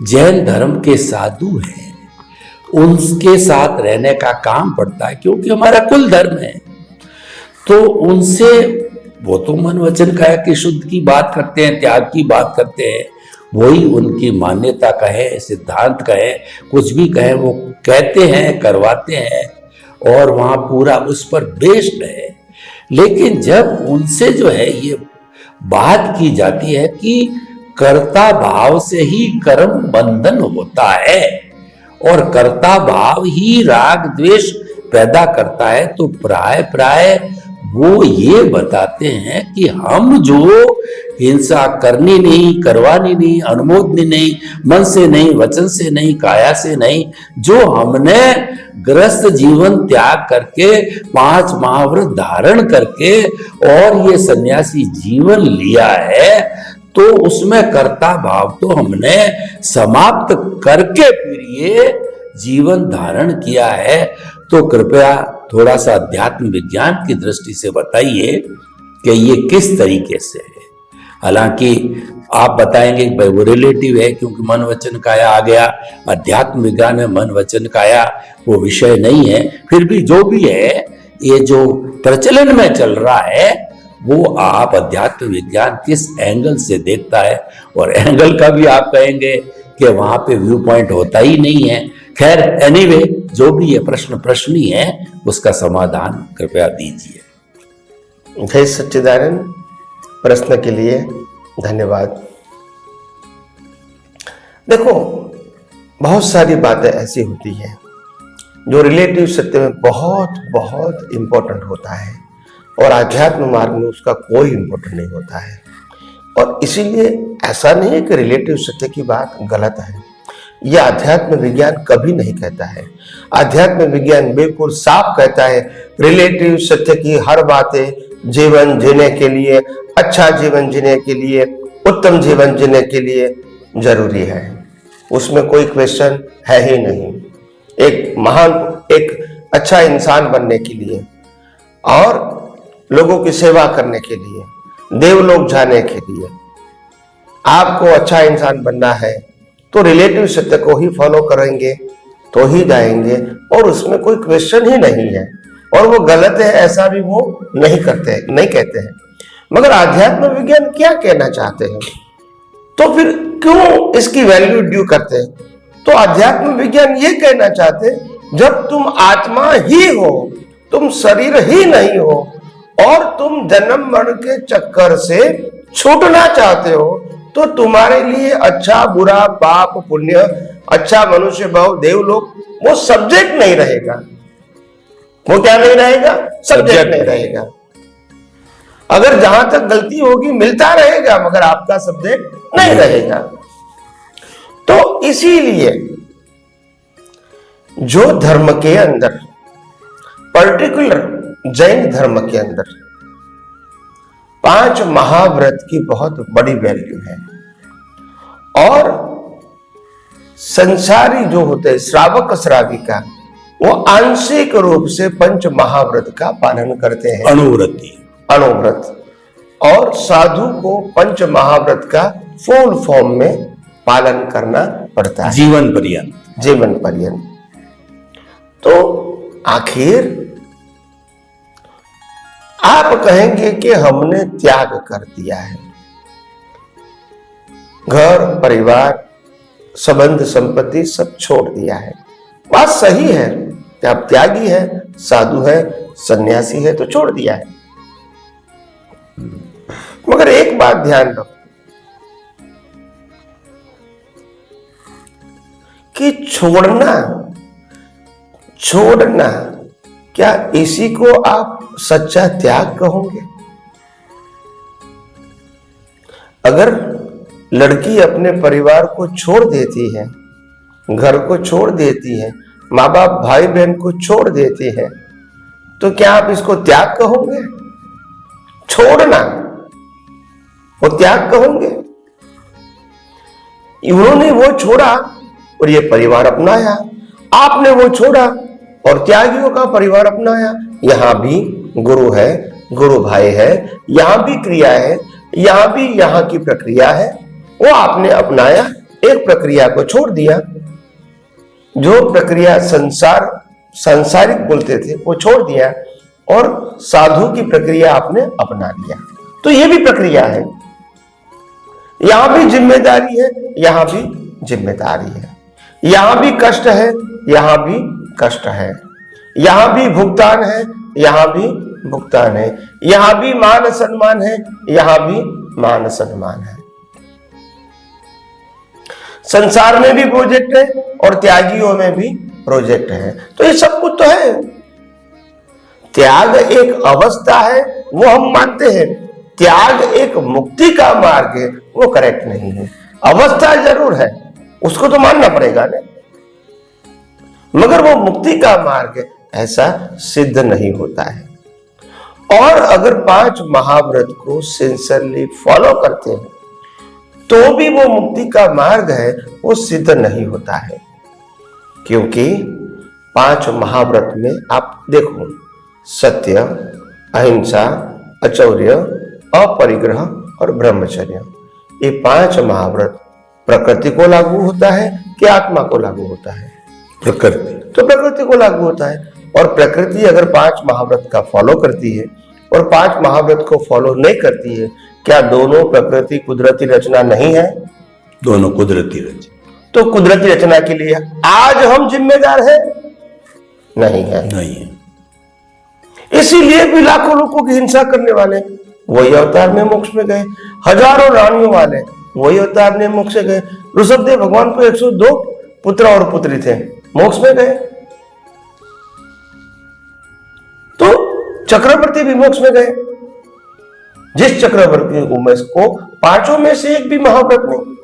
जैन धर्म के साधु हैं, उनके साथ रहने का काम पड़ता है, क्योंकि हमारा कुल धर्म है। तो उनसे वो तो मन वचन काया की शुद्ध की बात करते हैं, त्याग की बात करते हैं, वही उनकी मान्यता कहे, सिद्धांत कहे, कुछ भी कहे, वो कहते हैं, करवाते हैं और वहाँ पूरा उस पर बेस्ड है। लेकिन जब उनसे जो है ये बात की जाती है कि कर्ता भाव से ही कर्म बंधन होता है और कर्ता भाव ही राग द्वेष पैदा करता है, तो प्राय वो ये बताते हैं कि हम जो हिंसा करनी नहीं, करवानी नहीं, अनुमोदनी नहीं, मन से नहीं, वचन से नहीं, काया से नहीं, जो हमने ग्रस्त जीवन त्याग करके 5 महाव्रत धारण करके और ये सन्यासी जीवन लिया है, तो उसमें कर्ता भाव तो हमने समाप्त करके फिर ये जीवन धारण किया है। तो कृपया थोड़ा सा अध्यात्म विज्ञान की दृष्टि से बताइए कि ये किस तरीके से है। हालांकि आप बताएंगे भाई वो रिलेटिव है, क्योंकि मन वचन काया आ गया, अध्यात्म विज्ञान में मन वचन काया वो विषय नहीं है। फिर भी जो भी है, ये जो प्रचलन में चल रहा है वो आप अध्यात्म विज्ञान किस एंगल से देखता है, और एंगल का भी आप कहेंगे कि वहां पे व्यू पॉइंट होता ही नहीं है। खैर एनीवे, जो भी ये प्रश्न ही है, उसका समाधान कृपया दीजिए। जय सच्चिदानंद। प्रश्न के लिए धन्यवाद। देखो, बहुत सारी बातें ऐसी होती हैं जो रिलेटिव सत्य में बहुत बहुत इंपॉर्टेंट होता है और आध्यात्म मार्ग में उसका कोई इंपॉर्टेंट नहीं होता है। और इसीलिए ऐसा नहीं है कि रिलेटिव सत्य की बात गलत है, यह अध्यात्म विज्ञान कभी नहीं कहता है। अध्यात्म विज्ञान बिल्कुल साफ कहता है रिलेटिव सत्य की हर बातें जीवन जीने के लिए, अच्छा जीवन जीने के लिए, उत्तम जीवन जीने के लिए जरूरी है। उसमें कोई क्वेश्चन है ही नहीं। एक अच्छा इंसान बनने के लिए और लोगों की सेवा करने के लिए, देवलोक जाने के लिए आपको अच्छा इंसान बनना है तो रिलेटिव सत्य को ही फॉलो करेंगे तो ही जाएंगे, और उसमें कोई क्वेश्चन ही नहीं है। और वो गलत है ऐसा भी वो नहीं कहते हैं। मगर आध्यात्म विज्ञान क्या कहना चाहते हैं, तो फिर क्यों इसकी वैल्यू ड्यू करते हैं? तो अध्यात्म विज्ञान ये कहना चाहते हैं जब तुम आत्मा ही हो, तुम शरीर ही नहीं हो और तुम जन्म मरण के चक्कर से छूटना चाहते हो, तो तुम्हारे लिए अच्छा बुरा, पाप पुण्य, अच्छा मनुष्य भाव, देवलोक वो सब्जेक्ट नहीं रहेगा। वो क्या नहीं रहेगा? सब्जेक्ट नहीं रहेगा। अगर जहां तक गलती होगी मिलता रहेगा, मगर आपका सब्जेक्ट नहीं रहेगा। तो इसीलिए जो धर्म के अंदर, पर्टिकुलर जैन धर्म के अंदर 5 महाव्रत की बहुत बड़ी वैल्यू है। और संसारी जो होते हैं श्रावक श्राविका, वो आंशिक रूप से 5 महाव्रत का पालन करते हैं, अनुव्रत। और साधु को 5 महाव्रत का फुल फॉर्म में पालन करना पड़ता है, जीवन पर्यंत। तो आखिर आप कहेंगे कि हमने त्याग कर दिया है, घर परिवार संबंध संपत्ति सब छोड़ दिया है। बात सही है कि आप त्यागी है, साधु है, सन्यासी है, तो छोड़ दिया है। मगर एक बात ध्यान रखो कि छोड़ना क्या इसी को आप सच्चा त्याग कहोगे? अगर लड़की अपने परिवार को छोड़ देती है, घर को छोड़ देती है, माँ बाप भाई बहन को छोड़ देती है, तो क्या आप इसको त्याग कहोगे? छोड़ना वो त्याग कहोगे? उन्होंने वो छोड़ा और ये परिवार अपनाया, आपने वो छोड़ा और त्यागियों का परिवार अपनाया। यहां भी गुरु है, गुरु भाई है, यहां भी क्रिया है, यहां भी यहां की प्रक्रिया है, वो आपने अपनाया, एक प्रक्रिया को छोड़ दिया, जो प्रक्रिया सांसारिक बोलते थे वो छोड़ दिया और साधु की प्रक्रिया आपने अपना लिया। तो ये भी प्रक्रिया है, यहां भी जिम्मेदारी है, यहां भी जिम्मेदारी है, यहां भी कष्ट है, यहां भी कष्ट है, यहां भी भुगतान है, यहां भी भुगतान है, यहां भी मान सम्मान है, यहां भी मान सम्मान है। संसार में भी प्रोजेक्ट है और त्यागियों में भी प्रोजेक्ट है। तो ये सब कुछ तो है। त्याग एक अवस्था है वो हम मानते हैं, त्याग एक मुक्ति का मार्ग है वो करेक्ट नहीं है। अवस्था जरूर है, उसको तो मानना पड़ेगा ना, मगर वो मुक्ति का मार्ग है ऐसा सिद्ध नहीं होता है। और अगर 5 महाव्रत को सिंसियरली फॉलो करते हैं तो भी वो मुक्ति का मार्ग है वो सिद्ध नहीं होता है, क्योंकि 5 महाव्रत में आप देखो, सत्य, अहिंसा, अचौर्य, अपरिग्रह और ब्रह्मचर्य, ये 5 महाव्रत प्रकृति को लागू होता है कि आत्मा को लागू होता है? प्रकृति। तो प्रकृति को लागू होता है। और प्रकृति अगर 5 महाव्रत का फॉलो करती है और 5 महाव्रत को फॉलो नहीं करती है, क्या दोनों प्रकृति कुदरती रचना नहीं है? दोनों कुदरती रचना। तो कुदरती रचना के लिए आज हम जिम्मेदार हैं? नहीं है, नहीं है। इसीलिए भी लाखों लोगों की हिंसा करने वाले वही अवतार में मोक्ष में गए, हजारों रानियों वाले वही अवतार में मोक्ष में गए। ऋषभदेव भगवान को 102 पुत्र और पुत्री थे, मोक्ष में गए। तो चक्रवर्ती भी मोक्ष में गए। जिस चक्रवर्ती उमेश को 5 में से एक भी महाव्रत नहीं,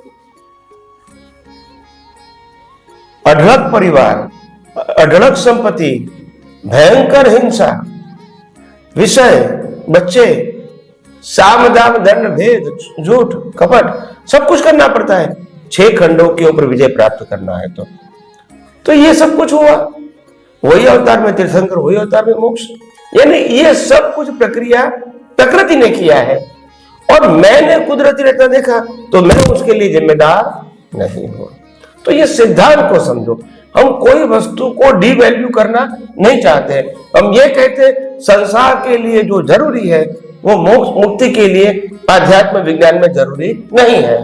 अढळक परिवार, अढळक संपत्ति, भयंकर हिंसा, विषय, बच्चे, साम दाम दंड भेद, झूठ, कपट, सब कुछ करना पड़ता है 6 खंडों के ऊपर विजय प्राप्त करना है। तो ये सब कुछ हुआ, वही अवतार में तीर्थंकर, वही अवतार में मोक्ष। यानी ये सब कुछ प्रक्रिया प्रकृति ने किया है और मैंने कुदरती रचना देखा तो मैं उसके लिए जिम्मेदार नहीं हूं। तो ये सिद्धांत को समझो। हम कोई वस्तु को डिवैल्यू करना नहीं चाहते। हम ये कहते संसार के लिए जो जरूरी है वो मोक्ष मुक्ति के लिए आध्यात्म विज्ञान में जरूरी नहीं है,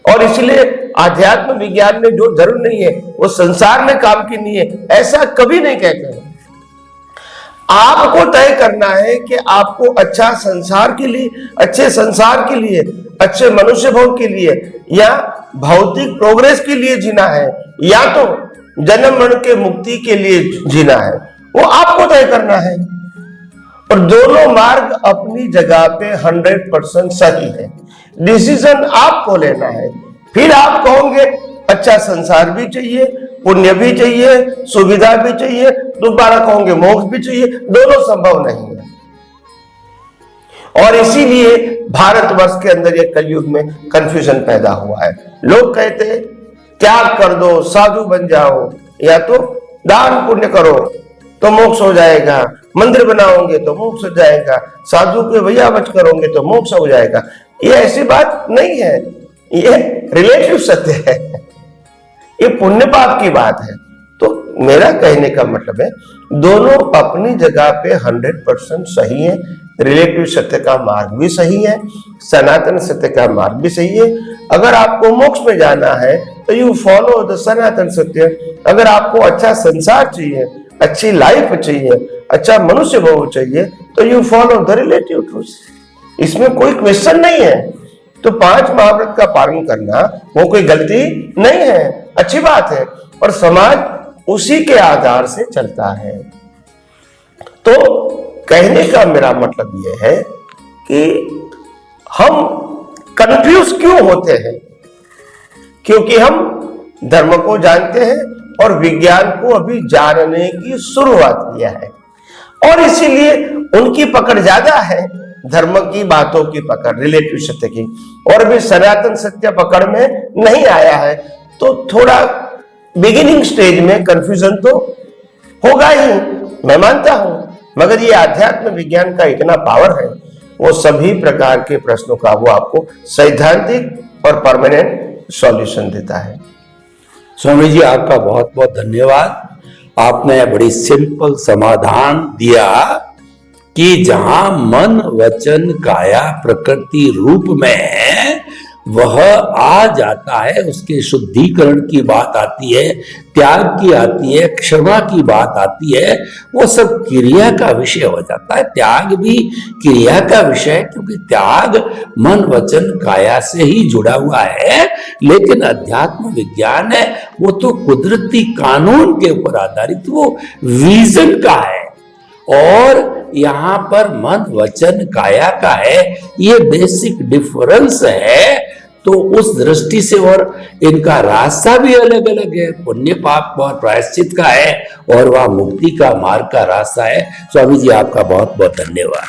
और इसलिए आध्यात्म विज्ञान में जो जरूरी नहीं है वो संसार में काम की नहीं है, ऐसा कभी नहीं कहते हैं। आपको तय करना है कि आपको अच्छा संसार के लिए, अच्छे संसार के लिए, अच्छे मनुष्य भोग के लिए या भौतिक प्रोग्रेस के लिए जीना है, या तो जन्म मरण के मुक्ति के लिए जीना है, वो आपको तय करना है। और दोनों मार्ग अपनी जगह पे 100% सही है। डिसीजन आपको लेना है। फिर आप कहोगे अच्छा संसार भी चाहिए, पुण्य भी चाहिए, सुविधा भी चाहिए, दोबारा कहोगे मोक्ष भी चाहिए, दोनों संभव नहीं है। और इसीलिए भारतवर्ष के अंदर ये कलयुग में कंफ्यूजन पैदा हुआ है। लोग कहते हैं त्याग कर दो, साधु बन जाओ, या तो दान पुण्य करो तो मोक्ष हो जाएगा, मंदिर बनाओगे तो मोक्ष हो जाएगा, साधु के वैयावच करोगे तो मोक्ष हो जाएगा। ये ऐसी बात नहीं है, ये रिलेटिव सत्य है, ये पुण्य पाप की बात है। तो मेरा कहने का मतलब है दोनों अपनी जगह पे 100% सही है। रिलेटिव सत्य का मार्ग भी सही है, सनातन सत्य का मार्ग भी सही है। अगर आपको मोक्ष में जाना है तो यू फॉलो द सनातन सत्य। अगर आपको अच्छा संसार चाहिए, अच्छी लाइफ चाहिए, अच्छा मनुष्य भोग चाहिए, तो you follow the relative truth. इसमें कोई क्वेश्चन नहीं है। तो 5 महाव्रत का पालन करना वो कोई गलती नहीं है, अच्छी बात है, और समाज उसी के आधार से चलता है। तो कहने का मेरा मतलब यह है कि हम कंफ्यूज क्यों होते हैं, क्योंकि हम धर्म को जानते हैं और विज्ञान को अभी जानने की शुरुआत किया है, और इसीलिए उनकी पकड़ ज्यादा है, धर्म की बातों की पकड़, रिलेटिव सत्य की, और भी सनातन सत्य पकड़ में नहीं आया है। तो थोड़ा बिगिनिंग स्टेज में कंफ्यूजन तो होगा ही, मैं मानता हूं, मगर ये आध्यात्म विज्ञान का इतना पावर है, वो सभी प्रकार के प्रश्नों का वो आपको सैद्धांतिक और परमानेंट सॉल्यूशन देता है। स्वामी जी आपका बहुत बहुत धन्यवाद। आपने बड़ी सिंपल समाधान दिया कि जहां मन वचन काया प्रकृति रूप में है वह आ जाता है, उसके शुद्धिकरण की बात आती है, त्याग की आती है, क्षमा की बात आती है, वो सब क्रिया का विषय हो जाता है। त्याग भी क्रिया का विषय है क्योंकि त्याग मन वचन काया से ही जुड़ा हुआ है। लेकिन अध्यात्म विज्ञान है वो तो कुदरती कानून के ऊपर आधारित, वो विजन का है। और यहां पर मन वचन काया का है, ये बेसिक डिफरेंस है। तो उस दृष्टि से और इनका रास्ता भी अलग अलग है, पुण्य पाप और प्रायश्चित का है और वह मुक्ति का मार्ग का रास्ता है। स्वामी जी आपका बहुत बहुत धन्यवाद।